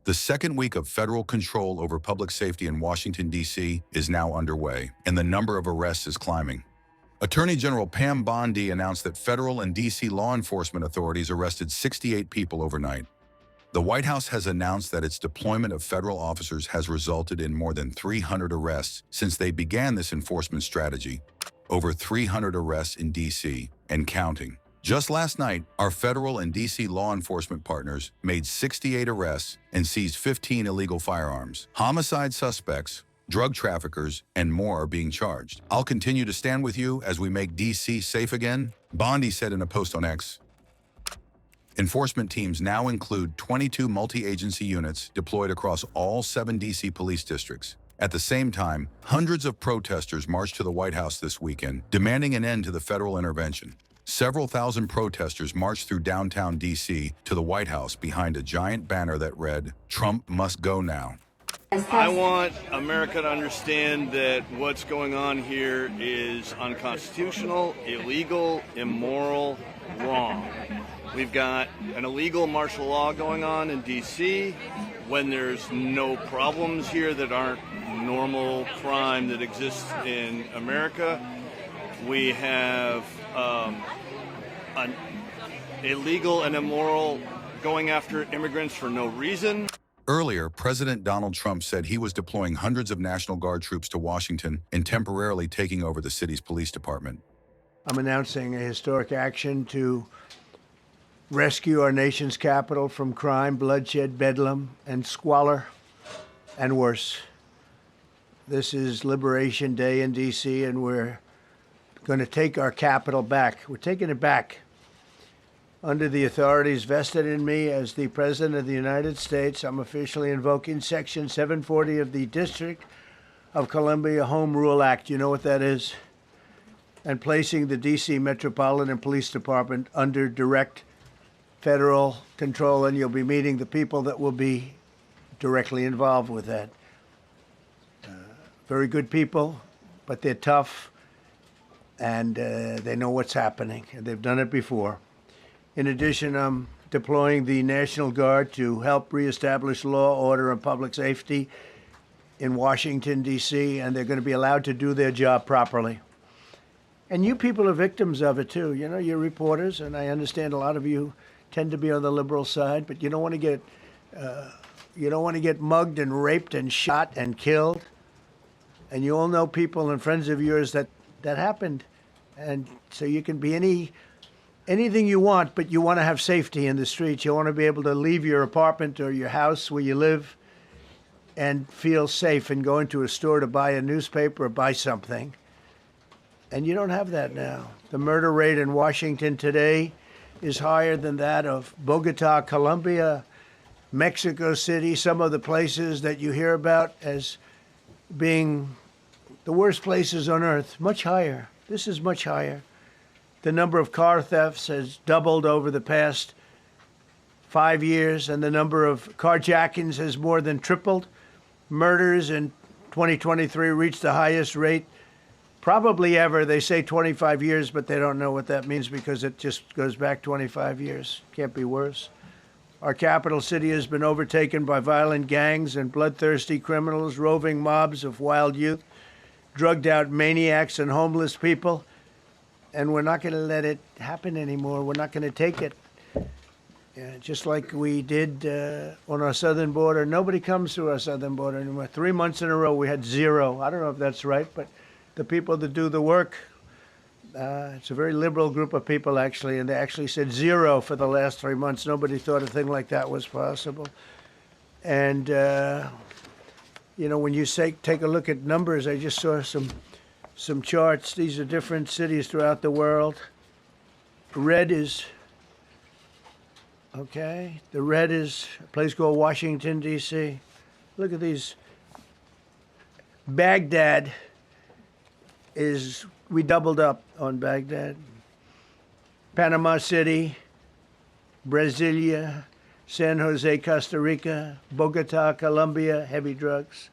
The second week of federal control over public safety in Washington, D.C. is now underway, and the number of arrests is climbing. Attorney General Pam Bondi announced that federal and D.C. law enforcement authorities arrested 68 people overnight. The White House has announced that its deployment of federal officers has resulted in more than 300 arrests since they began this enforcement strategy. Over 300 arrests in D.C. and counting. Just last night, our federal and D.C. law enforcement partners made 68 arrests and seized 15 illegal firearms. Homicide suspects, drug traffickers, and more are being charged. I'll continue to stand with you as we make D.C. safe again, Bondi said in a post on X. Enforcement teams now include 22 multi-agency units deployed across all 7 D.C. police districts. At the same time, hundreds of protesters marched to the White House this weekend, demanding an end to the federal intervention. Several thousand protesters marched through downtown D.C. to the White House behind a giant banner that read, "Trump must go now." I want America to understand that what's going on here is unconstitutional, illegal, immoral, wrong. We've got an illegal martial law going on in D.C. when there's no problems here that aren't normal crime that exists in America. We have an illegal and immoral going after immigrants for no reason. Earlier, President Donald Trump said he was deploying hundreds of National Guard troops to Washington and temporarily taking over the city's police department. I'm announcing a historic action to rescue our nation's capital from crime, bloodshed, bedlam, and squalor, and worse. This is Liberation Day in D.C., and we're going to take our capital back. We're taking it back. Under the authorities vested in me as the President of the United States, I'm officially invoking Section 740 of the District of Columbia Home Rule Act. You know what that is? And placing the D.C. Metropolitan Police Department under direct federal control, and you'll be meeting the people that will be directly involved with that. Very good people, but they're tough, and they know what's happening, and they've done it before. In addition, I'm deploying the National Guard to help reestablish law, order, and public safety in Washington, D.C., and they're going to be allowed to do their job properly. And you people are victims of it, too. You know, you're reporters, and I understand a lot of you tend to be on the liberal side, but you don't want to get mugged and raped and shot and killed. And you all know people and friends of yours that happened. And so you can be anything you want, but you want to have safety in the streets. You want to be able to leave your apartment or your house where you live and feel safe and go into a store to buy a newspaper or buy something. And you don't have that now. The murder rate in Washington today is higher than that of Bogota, Colombia, Mexico City, some of the places that you hear about as being the worst places on earth, much higher. This is much higher. The number of car thefts has doubled over the past 5 years, and the number of carjackings has more than tripled. Murders in 2023 reached the highest rate probably ever. They say 25 years, but they don't know what that means because it just goes back 25 years. Can't be worse. Our capital city has been overtaken by violent gangs and bloodthirsty criminals, roving mobs of wild youth, drugged out maniacs and homeless people. And we're not going to let it happen anymore. We're not going to take it. Just like we did on our southern border. Nobody comes through our southern border anymore. 3 months in a row, we had zero. I don't know if that's right, but the people that do the work, it's a very liberal group of people, actually, and they actually said zero for the last 3 months. Nobody thought a thing like that was possible. And, you know, when you take a look at numbers, I just saw some charts. These are different cities throughout the world. Red is, okay, the red is a place called Washington, D.C. Look at these. Baghdad we doubled up on Baghdad. Panama City, Brasilia, San Jose, Costa Rica, Bogota, Colombia, heavy drugs.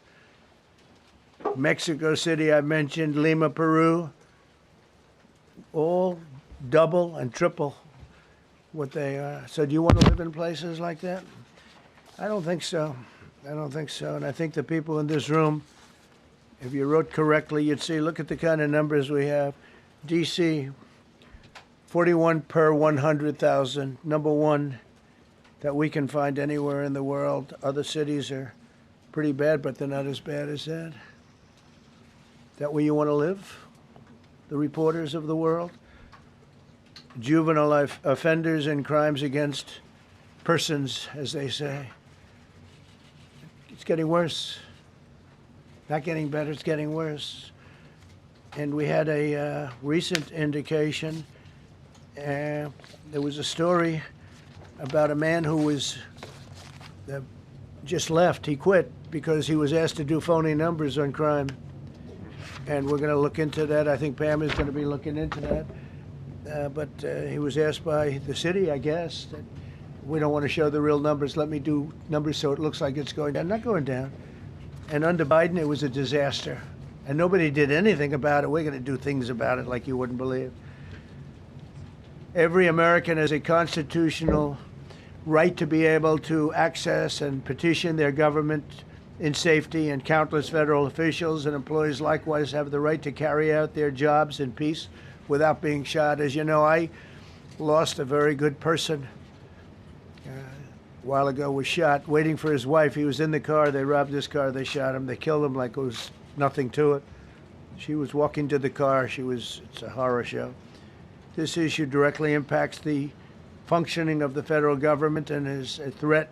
Mexico City, I mentioned, Lima, Peru, all double and triple what they are. So do you want to live in places like that? I don't think so. I don't think so. And I think the people in this room, if you wrote correctly, you'd see, look at the kind of numbers we have. D.C., 41 per 100,000, number one that we can find anywhere in the world. Other cities are pretty bad, but they're not as bad as that. That where you want to live? The reporters of the world? Juvenile offenders and crimes against persons, as they say. It's getting worse. Not getting better, it's getting worse. And we had a recent indication. There was a story about a man who was just left. He quit because he was asked to do phony numbers on crime. And we're going to look into that. I think Pam is going to be looking into that. But he was asked by the city, I guess, that we don't want to show the real numbers. Let me do numbers so it looks like it's going down. Not going down. And under Biden, it was a disaster. And nobody did anything about it. We're going to do things about it like you wouldn't believe. Every American has a constitutional right to be able to access and petition their government in safety, and countless federal officials and employees likewise have the right to carry out their jobs in peace without being shot. As you know, I lost a very good person a while ago, was shot waiting for his wife. He was in the car. They robbed his car. They shot him. They killed him like it was nothing to it. She was walking to the car. It's a horror show. This issue directly impacts the functioning of the federal government and is a threat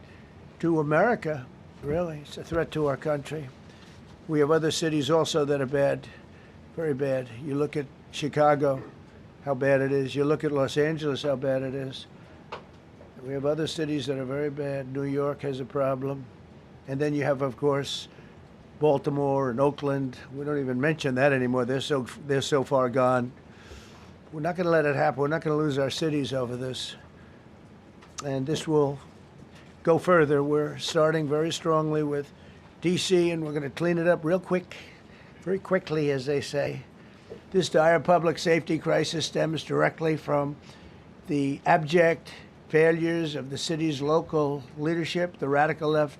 to America, really. It's a threat to our country. We have other cities also that are bad, very bad. You look at Chicago, how bad it is. You look at Los Angeles, how bad it is. We have other cities that are very bad. New York has a problem. And then you have, of course, Baltimore and Oakland. We don't even mention that anymore. They're so far gone. We're not going to let it happen. We're not going to lose our cities over this. And this will go further. We're starting very strongly with D.C., and we're going to clean it up real quick, very quickly, as they say. This dire public safety crisis stems directly from the abject failures of the city's local leadership. The radical left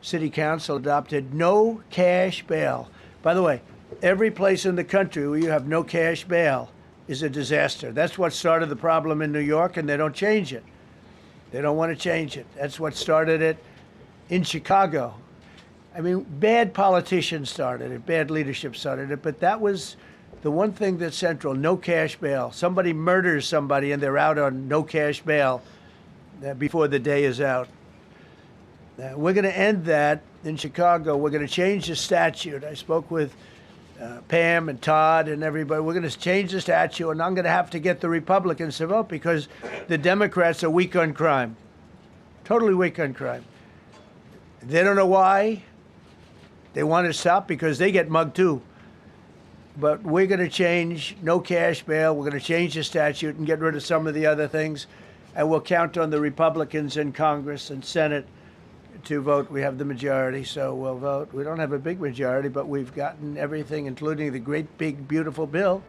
city council adopted no cash bail. By the way, every place in the country where you have no cash bail is a disaster. That's what started the problem in New York, and they don't change it. They don't want to change it. That's what started it in Chicago. I mean, bad politicians started it, bad leadership started it, but that was the one thing that's central, no cash bail. Somebody murders somebody and they're out on no cash bail before the day is out. We're going to end that in Chicago. We're going to change the statute. I spoke with Pam and Todd and everybody. We're going to change the statute, and I'm going to have to get the Republicans to vote because the Democrats are weak on crime, totally weak on crime. They don't know why. They want to stop because they get mugged too. But we're going to change no cash bail. We're going to change the statute and get rid of some of the other things. And we'll count on the Republicans in Congress and Senate to vote. We have the majority, so we'll vote. We don't have a big majority, but we've gotten everything, including the great, big, beautiful bill.